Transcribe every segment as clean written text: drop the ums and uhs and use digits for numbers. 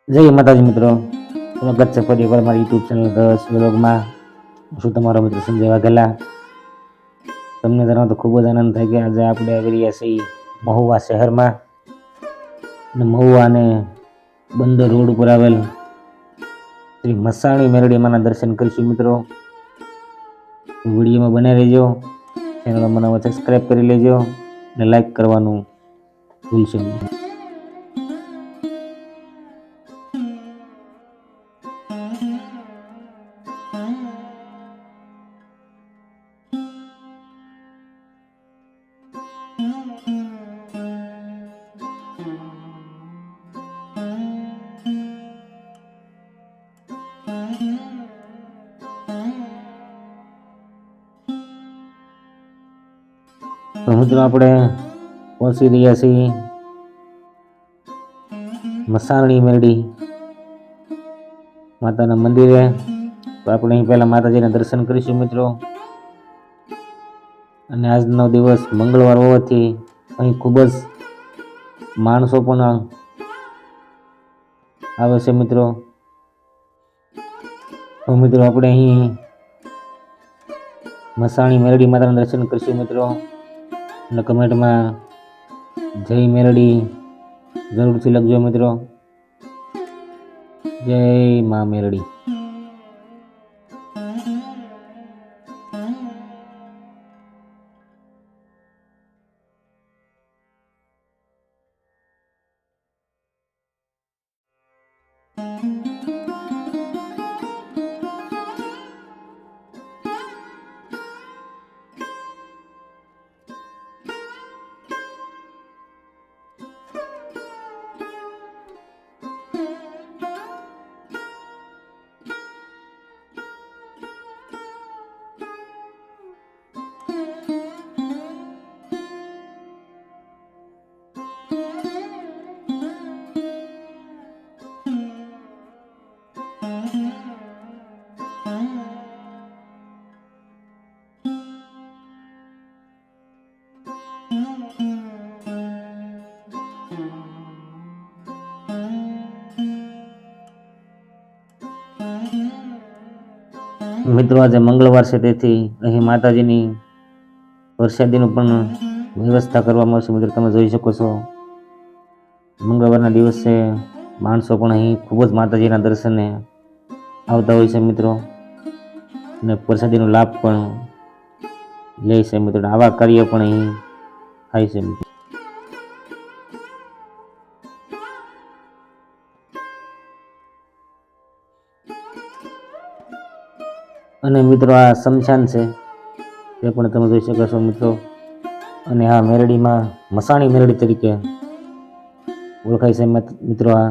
જય માતાજી મિત્રો, સ્વાગત છે ફરી એકવાર મારી યુટ્યુબ ચેનલ દસ વ્લોગમાં. હું તમારો મિત્ર સંજય વાઘેલા. તમને જણાવો તો ખૂબ જ આનંદ થાય કે આજે આપણે આવી રહ્યા છીએ મહુવા શહેરમાં. અને મહુવા અને બંદર રોડ ઉપર આવેલ શ્રી મસાણી મેરડીમાના દર્શન કરીશું મિત્રો. વિડીયોમાં બને રહેજો, ચેનલમાં બનાવવા સબસ્ક્રાઈબ કરી લેજો અને લાઈક કરવાનું ભૂલશો નહીં. તો મિત્રો આપણે પહોંચી રહ્યા છીએ મસાણી મેરડી માતાના મંદિરે. તો આપણે અહીં પહેલા માતાજીના દર્શન કરીશું મિત્રો. અને આજનો દિવસ મંગળવાર હોવાથી અહીં ખૂબ જ માણસો પણ આવે છે મિત્રો. તો મિત્રો આપણે અહીં મસાણી મેરડી માતાના દર્શન કરીશું મિત્રો. અને કમેન્ટમાં જય મેરડી જરૂરથી લખજો મિત્રો. જય મા મેરડી. મિત્રો આજે મંગળવાર છે, તેથી અહીં માતાજીની પ્રસાદીનું પણ વ્યવસ્થા કરવામાં આવશે મિત્રો. તમે જોઈ શકો છો મંગળવારના દિવસે માણસો પણ અહીં ખૂબ જ માતાજીના દર્શને આવતા હોય છે મિત્રો. અને પ્રસાદીનો લાભ પણ લે છે મિત્રો. આવા કાર્ય પણ અહીં થાય છે મિત્રો. અને મિત્રો આ શમશાન છે તે પણ તમે જોઈ શકો છો મિત્રો. અને આ મેરડીમાં મસાણી મેરડી તરીકે ઓળખાય છે મિત્રો. આ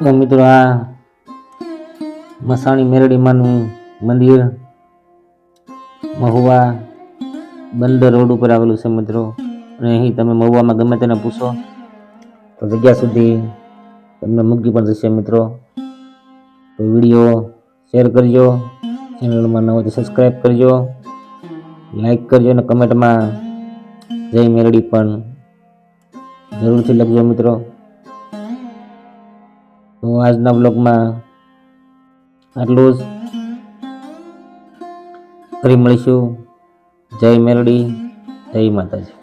તો મિત્રો આ મસાણી મેરડીમાંનું મંદિર મહુવા બંદર રોડ ઉપર આવેલું છે મિત્રો. અને અહીં તમે મહુવામાં ગમે તેને પૂછો તો જગ્યા સુધી તમને મૂકી પણ જશે મિત્રો. તો વિડીયો શેર કરજો, ચેનલમાં ન હોય તો સબસ્ક્રાઈબ કરજો, લાઈક કરજો અને કમેન્ટમાં જય મેરડી પણ જરૂરથી લખજો મિત્રો. તો આજના બ્લોગમાં આટલું જ. ફરી મળીશું. જય મેરડી, જય માતાજી.